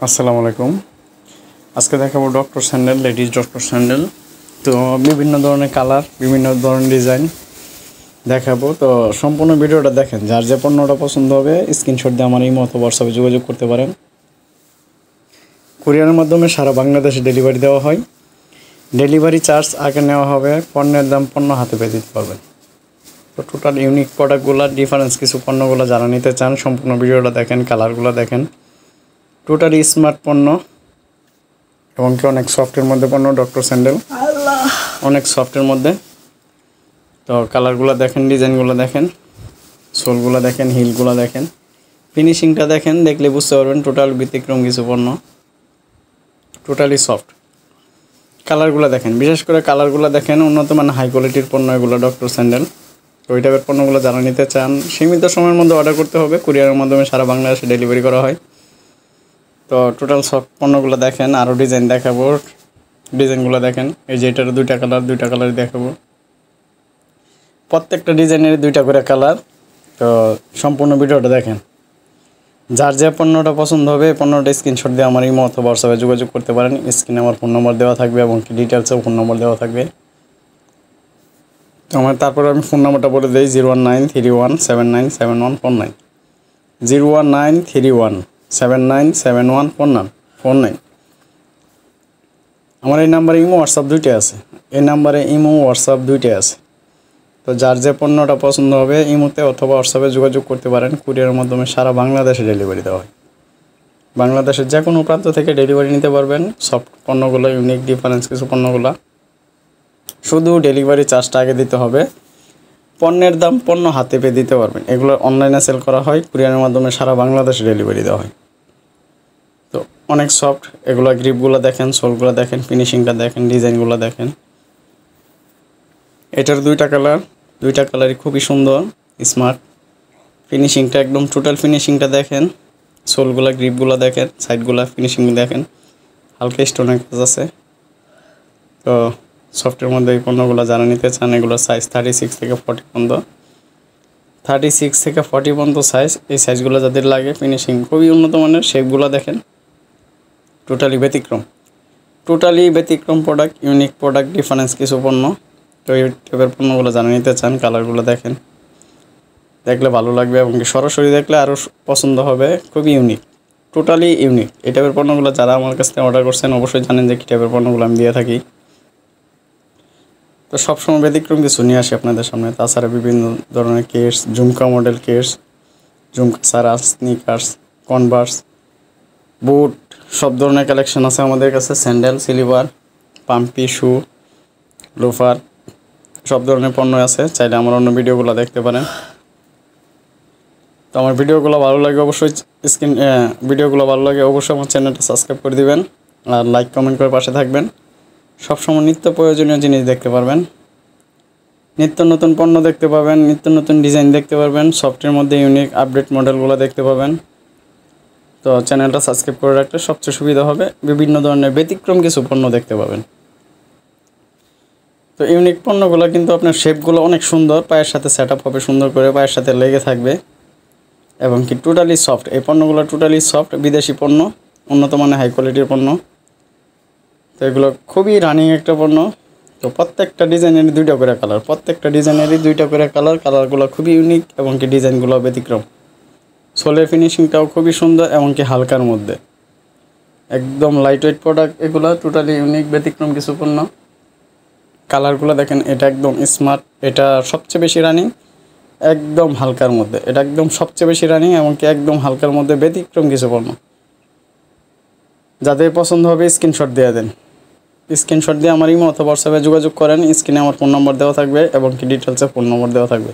আসসালামু আলাইকুম। আজকে দেখাবো doctor sandal, ladies doctor sandal. তো বিভিন্ন ধরনের কালার, বিভিন্ন ধরনের ডিজাইন দেখাবো। তো সম্পূর্ণ ভিডিওটা দেখেন। যার যে পণ্যটা পছন্দ হবে স্ক্রিনশট দিয়ে আমার ইমো অথবা হোয়াটসঅ্যাপে যোগাযোগ করতে পারেন। কুরিয়ারের মাধ্যমে সারা বাংলাদেশে ডেলিভারি দেওয়া হয়। ডেলিভারি চার্জ আগে নেওয়া হবে, পণ্যের দাম পণ্য হাতে পেয়ে দিতে পারবেন। তো টোটাল ইউনিক প্রোডাক্টগুলো, ডিফারেন্স কিছু পণ্যগুলো যারা নিতে চান সম্পূর্ণ ভিডিওটা দেখেন, কালারগুলো দেখেন। টোটালি স্মার্ট পণ্য এবং কি অনেক সফটের মধ্যে পণ্য। ডক্টর স্যান্ডেল অনেক সফটের মধ্যে। তো কালারগুলো দেখেন, ডিজাইনগুলো দেখেন, সোলগুলো দেখেন, হিলগুলো দেখেন, ফিনিশিংটা দেখেন। দেখলে বুঝতে পারবেন টোটাল ব্যতিক্রম কিছু পণ্য, টোটালি সফট। কালারগুলো দেখেন, বিশেষ করে কালারগুলো দেখেন। উন্নত মানের হাই কোয়ালিটির পণ্য এগুলো ডক্টর স্যান্ডেল। তো ওই টাইপের পণ্যগুলো যারা নিতে চান সীমিত সময়ের মধ্যে অর্ডার করতে হবে। কুরিয়ারের মাধ্যমে সারা বাংলাদেশে ডেলিভারি করা হয়। তো টোটাল সফট পণ্যগুলো দেখেন। আরও ডিজাইন দেখাবো, ডিজাইনগুলো দেখেন। এই যে এটার দুইটা কালার দেখাবো। প্রত্যেকটা ডিজাইনের দুইটা করে কালার। তো সম্পূর্ণ ভিডিওটা দেখেন। যার যে পণ্যটা পছন্দ হবে এই পণ্যটা স্ক্রিনশট দিয়ে আমার ইমো অথবা হোয়াটসঅ্যাপে যোগাযোগ করতে পারেন। স্ক্রিনে আমার ফোন নম্বর দেওয়া থাকবে এবং কি ডিটেলসেও ফোন নম্বর দেওয়া থাকবে। তো তারপরে আমি ফোন নম্বরটা বলে দিই 01931797149, 01931797149। আমার এই নাম্বারে ইমো হোয়াটসঅ্যাপ দুইটাই আছে। এই নাম্বারে ইমো হোয়াটসঅ্যাপ দুইটাই আছে। তো যার যে পণ্যটা পছন্দ হবে ইমোতে অথবা হোয়াটসঅ্যাপে যোগাযোগ করতে পারেন। কুরিয়ারের মাধ্যমে সারা বাংলাদেশে ডেলিভারি দেওয়া হয়। বাংলাদেশের যে কোনো প্রান্ত থেকে ডেলিভারি নিতে পারবেন। সফট পণ্যগুলো, ইউনিক ডিফারেন্স কিছু পণ্যগুলো। শুধু ডেলিভারি চার্জটা আগে দিতে হবে, পণ্যের দাম পণ্য হাতে পেয়ে দিতে পারবেন। এগুলো অনলাইনে সেল করা হয়, কুরিয়ারের মাধ্যমে সারা বাংলাদেশে ডেলিভারি দেওয়া হয়। তো অনেক সফট এগুলো। গ্রিপগুলো দেখেন, সোলগুলো দেখেন, ফিনিশিংটা দেখেন, ডিজাইনগুলো দেখেন। এটার দুইটা কালারই খুবই সুন্দর, স্মার্ট। ফিনিশিংটা একদম টোটাল ফিনিশিংটা দেখেন। সোলগুলো, গ্রিপগুলো দেখেন, সাইডগুলো, ফিনিশিং দেখেন। হালকা স্টোনের কাজ আছে। তো সফটের মধ্যে এই পণ্যগুলো যারা নিতে চান এগুলোর সাইজ 36 থেকে 40 পর্যন্ত, 36 থেকে 40 পর্যন্ত সাইজ। এই সাইজগুলো যাদের লাগে, ফিনিশিং খুবই উন্নত মানের। শেপগুলো দেখেন, টোটালি ব্যতিক্রম প্রোডাক্ট, ইউনিক প্রোডাক্ট, ডিফারেন্স কিছু পণ্য। তো এই টাইপের পণ্যগুলো যারা নিতে চান কালারগুলো দেখেন, দেখলে ভালো লাগবে এবং সরাসরি দেখলে আরও পছন্দ হবে। খুবই ইউনিক, টোটালি ইউনিক। এই টাইপের পণ্যগুলো যারা আমার কাছ থেকে অর্ডার করছেন অবশ্যই জানেন যে কী টাইপের পণ্যগুলো আমি দিয়ে থাকি। তো সবসময় ব্যতিক্রম কিছু নিয়ে আসি আপনাদের সামনে। তাছাড়া বিভিন্ন ধরনের কেস, ঝুমকা মডেল কেস, ঝুমকা ছাড়া স্নিকার্স, কনভার্স, বুট, সব ধরনের কালেকশন আছে আমাদের কাছে। স্যান্ডেল, স্লিপার, পাম্পি, শু, লোফার, সব ধরনের পণ্য আছে। চাইলে আমার অন্য ভিডিওগুলো দেখতে পারেন। তো আমার ভিডিওগুলো ভালো লাগে অবশ্যই আমার চ্যানেলটা সাবস্ক্রাইব করে দিবেন আর লাইক কমেন্ট করে পাশে থাকবেন। সবসময় নিত্য প্রয়োজনীয় জিনিস দেখতে পারবেন, নিত্য নতুন পণ্য দেখতে পাবেন, নিত্য নতুন ডিজাইন দেখতে পারবেন। সফটের মধ্যে ইউনিক আপডেট মডেলগুলো দেখতে পাবেন। তো চ্যানেলটা সাবস্ক্রাইব করে রাখলে সবচেয়ে সুবিধা হবে। বিভিন্ন ধরনের ব্যতিক্রম কিছু পণ্য দেখতে পাবেন। তো ইউনিক পণ্যগুলো কিন্তু আপনার শেপগুলো অনেক সুন্দর, পায়ের সাথে সেট আপ হবে সুন্দর করে, পায়ের সাথে লেগে থাকবে এবং কি টোটালি সফট। এই পণ্যগুলো টোটালি সফট, বিদেশি পণ্য, উন্নত মানের হাই কোয়ালিটির পণ্য। তো এগুলো খুবই রানিং একটা পণ্য। তো প্রত্যেকটা ডিজাইনেরই দুইটা করে কালার, কালারগুলো খুবই ইউনিক এবং কি ডিজাইনগুলো ব্যতিক্রম। সোলের ফিনিশিংটাও খুবই সুন্দর এবং কি হালকার মধ্যে, একদম লাইট ওয়েট প্রোডাক্ট এগুলো। টোটালি ইউনিক ব্যতিক্রম কিছু পণ্য। কালারগুলো দেখেন, এটা একদম স্মার্ট, এটা সবচেয়ে বেশি রানিং। একদম হালকার মধ্যে, এটা একদম সবচেয়ে বেশি রানিং এবং কি একদম হালকার মধ্যে ব্যতিক্রম কিছু পণ্য। যাদের পছন্দ হবে স্ক্রিনশট দিয়ে দেন। স্ক্রিনশট দিয়ে আমার ইমো অথবা হোয়াটসঅ্যাপে যোগাযোগ করেন। স্ক্রিনে আমার ফোন নম্বর দেওয়া থাকবে এবং কি ডিটেলসে ফোন নম্বর দেওয়া থাকবে।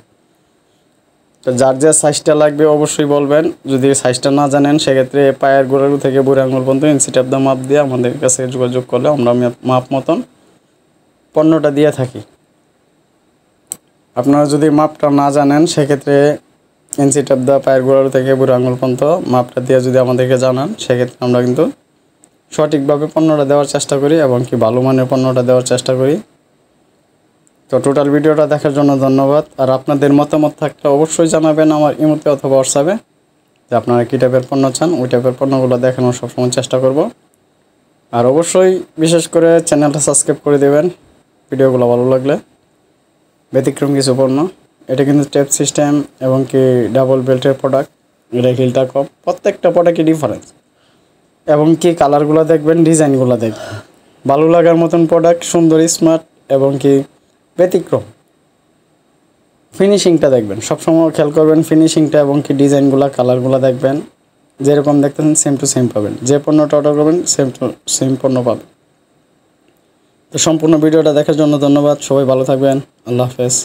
তো যার যে সাইজটা লাগবে অবশ্যই বলবেন। যদি সাইজটা না জানেন সেক্ষেত্রে পায়ের গোড়ালু থেকে বুড়ো আঙুল পর্যন্ত ইঞ্চি ট্যাপ দা মাপ দিয়ে আমাদের কাছে যোগাযোগ করলে আমরা মাপ মতন পণ্যটা দিয়ে থাকি। আপনারা যদি মাপটা না জানেন সেক্ষেত্রে ইঞ্চি ট্যাপ দা পায়ের গোড়ালু থেকে বুড়ো আঙুল পর্যন্ত মাপটা দিয়ে যদি আমাদেরকে জানান সেক্ষেত্রে আমরা কিন্তু সঠিকভাবে পণ্যটা দেওয়ার চেষ্টা করি এবং কি ভালো মানের পণ্যটা দেওয়ার চেষ্টা করি। তো টোটাল ভিডিওটা দেখার জন্য ধন্যবাদ। আর আপনাদের মতামত থাকলে অবশ্যই জানাবেন আমার ইমোতে অথবা হোয়াটসঅ্যাপে। যে আপনারা কী টাইপের পণ্য চান, ওই টাইপের পণ্যগুলো দেখানোর সবসময় চেষ্টা করব। আর অবশ্যই বিশেষ করে চ্যানেলটা সাবস্ক্রাইব করে দেবেন ভিডিওগুলো ভালো লাগলে। ব্যতিক্রম কিছু পণ্য, এটা কিন্তু টেপ সিস্টেম এবং কি ডাবল বেল্টের প্রোডাক্ট, এটা হিলটা কম, প্রত্যেকটা প্রোডাক্টই ডিফারেন্স এবং কি কালারগুলো দেখবেন, ডিজাইনগুলো দেখবেন, ভালো লাগার মতন প্রোডাক্ট, সুন্দর স্মার্ট এবং কি ব্যতিক্রম। ফিনিশিংটা দেখবেন, সবসময় খেয়াল করবেন ফিনিশিংটা এবং কি ডিজাইনগুলো, কালারগুলো দেখবেন, যেরকম দেখতেছেন সেম টু সেম পাবেন। যে পণ্যটা অর্ডার করবেন সেম টু সেম পণ্য পাবেন। তো সম্পূর্ণ ভিডিওটা দেখার জন্য ধন্যবাদ। সবাই ভালো থাকবেন। আল্লাহ হাফেজ।